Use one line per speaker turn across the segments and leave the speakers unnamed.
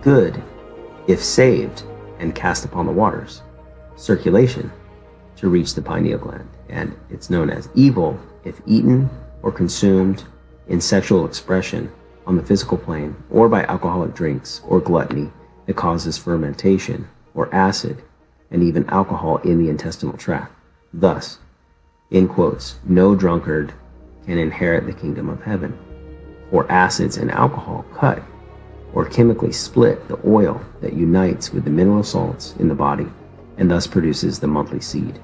good if saved and cast upon the waters, circulation to reach the pineal gland, and it's known as evil if eaten or consumed in sexual expression on the physical plane, or by alcoholic drinks or gluttony that causes fermentation or acid and even alcohol in the intestinal tract. Thus, in quotes, no drunkard can inherit the kingdom of heaven. For acids and alcohol cut or chemically split the oil that unites with the mineral salts in the body and thus produces the monthly seed.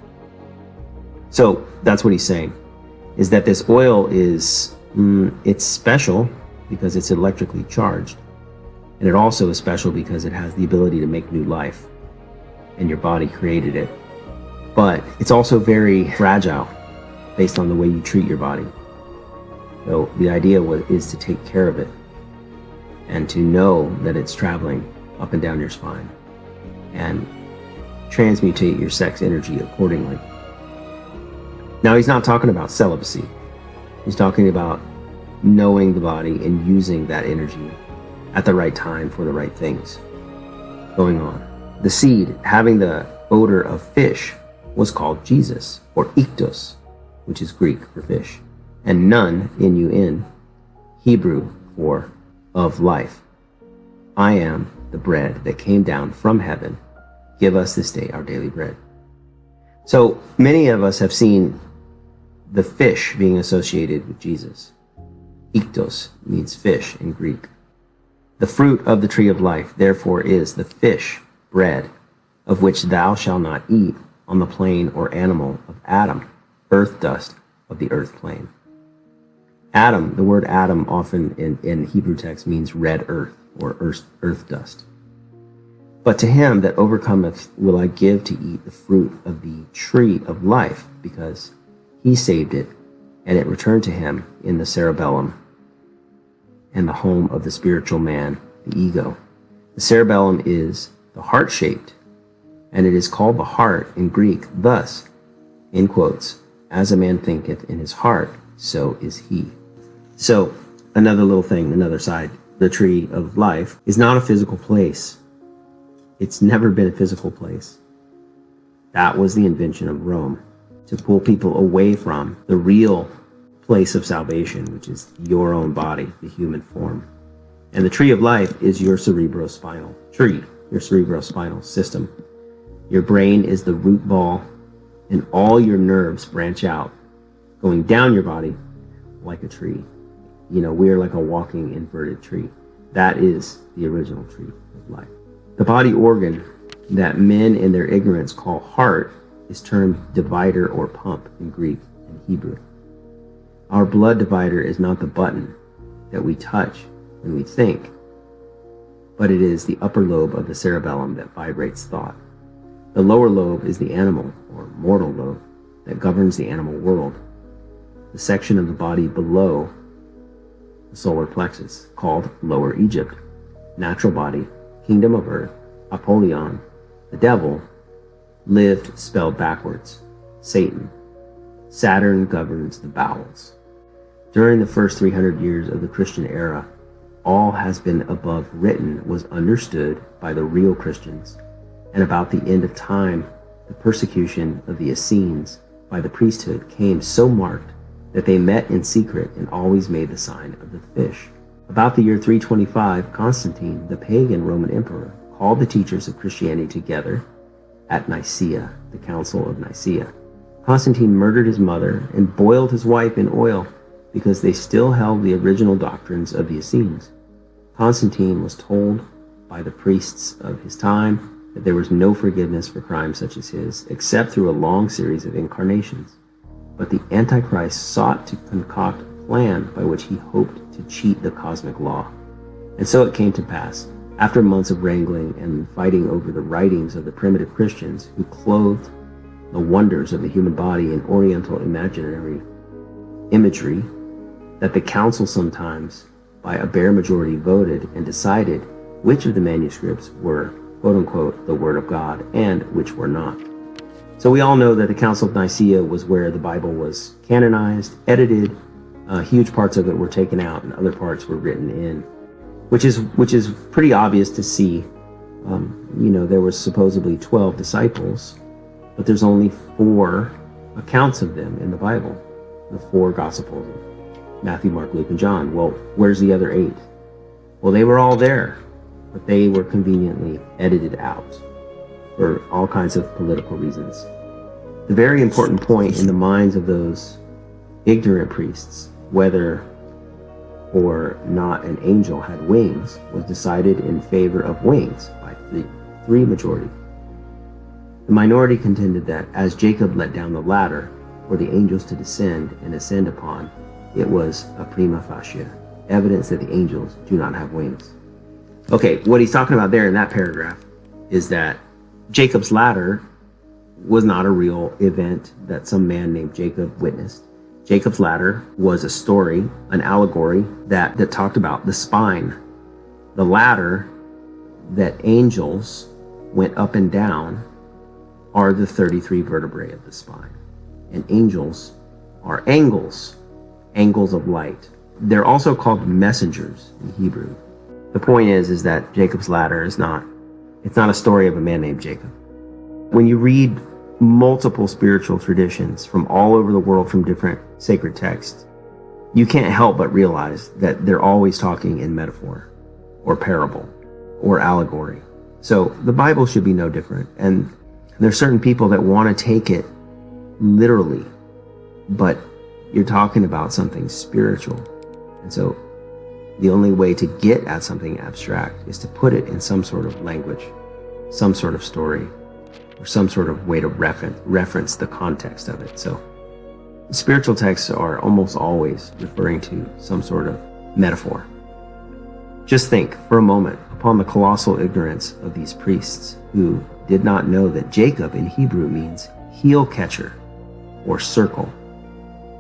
So that's what he's saying, is that this oil is, it's special because it's electrically charged. And it also is special because it has the ability to make new life, and your body created it. But it's also very fragile based on the way you treat your body. So the idea is to take care of it and to know that it's traveling up and down your spine and transmutate your sex energy accordingly. Now, he's not talking about celibacy. He's talking about knowing the body and using that energy at the right time for the right things going on. The seed, having the odor of fish, was called Jesus, or iktos, which is Greek for fish, and nun, N-U-N, Hebrew for of life. I am the bread that came down from heaven. Give us this day our daily bread. So many of us have seen the fish being associated with Jesus. Iktos means fish in Greek. The fruit of the tree of life, therefore, is the fish, bread, of which thou shalt not eat on the plain or animal of Adam, earth dust of the earth plane. Adam, the word Adam often in Hebrew text means red earth or earth dust. But to him that overcometh will I give to eat the fruit of the tree of life, because he saved it, and it returned to him in the cerebellum and the home of the spiritual man, the ego. The cerebellum is the heart-shaped, and it is called the heart in Greek. Thus, in quotes, as a man thinketh in his heart, so is he. So, another little thing, another side, the tree of life is not a physical place. It's never been a physical place. That was the invention of Rome, to pull people away from the real place of salvation, which is your own body, the human form. And the tree of life is your cerebrospinal tree, your cerebrospinal system. Your brain is the root ball, and all your nerves branch out, going down your body like a tree. You know, we're like a walking inverted tree. That is the original tree of life. The body organ that men in their ignorance call heart is termed divider or pump in Greek and Hebrew. Our blood divider is not the button that we touch when we think, but it is the upper lobe of the cerebellum that vibrates thought. The lower lobe is the animal or mortal lobe that governs the animal world. The section of the body below the solar plexus, called Lower Egypt, natural body, kingdom of earth, Apollyon, the devil, lived spelled backwards, Satan. Saturn governs the bowels. During the first 300 years of the Christian era, all has been above written was understood by the real Christians, and about the end of time, the persecution of the Essenes by the priesthood came so marked that they met in secret and always made the sign of the fish. About the year 325, Constantine, the pagan Roman emperor, called the teachers of Christianity together at Nicaea, the Council of Nicaea. Constantine murdered his mother and boiled his wife in oil because they still held the original doctrines of the Essenes. Constantine was told by the priests of his time that there was no forgiveness for crimes such as his, except through a long series of incarnations. But the Antichrist sought to concoct a plan by which he hoped to cheat the cosmic law. And so it came to pass, after months of wrangling and fighting over the writings of the primitive Christians who clothed the wonders of the human body in oriental imaginary imagery, that the council sometimes, by a bare majority, voted and decided which of the manuscripts were, quote-unquote, the Word of God, and which were not. So we all know that the Council of Nicaea was where the Bible was canonized, edited, huge parts of it were taken out, and other parts were written in. which is pretty obvious to see. There were supposedly 12 disciples, but there's only 4 accounts of them in the Bible, the 4 Gospels, Matthew, Mark, Luke, and John. Well, where's the other 8? Well, they were all there, but they were conveniently edited out for all kinds of political reasons. The very important point in the minds of those ignorant priests, whether or not an angel had wings, was decided in favor of wings by three majority. The minority contended that as Jacob let down the ladder for the angels to descend and ascend upon, it was a prima facie evidence that the angels do not have wings. Okay, what he's talking about there in that paragraph is that Jacob's ladder was not a real event that some man named Jacob witnessed. Jacob's ladder was a story, an allegory that talked about the spine, the ladder that angels went up and down are the 33 vertebrae of the spine. And angels are angles of light. They're also called messengers in Hebrew. The point is that Jacob's ladder it's not a story of a man named Jacob. When you read multiple spiritual traditions from all over the world from different sacred texts, you can't help but realize that they're always talking in metaphor or parable or allegory. So the Bible should be no different. And there's certain people that want to take it literally, but you're talking about something spiritual. And so the only way to get at something abstract is to put it in some sort of language, some sort of story, or some sort of way to reference the context of it. So spiritual texts are almost always referring to some sort of metaphor. Just think for a moment upon the colossal ignorance of these priests who did not know that Jacob in Hebrew means heel catcher or circle,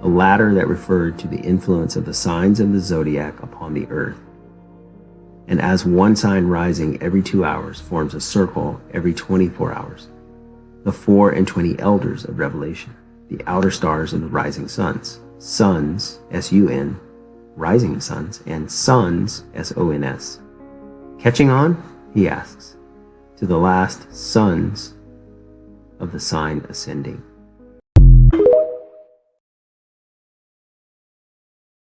a ladder that referred to the influence of the signs of the zodiac upon the earth. And as one sign rising every 2 hours forms a circle every 24 hours, the 24 elders of Revelation, the outer stars and the rising suns, suns, S-U-N, rising suns, and sons, S-O-N-S. Catching on, he asks, to the last sons of the sign ascending.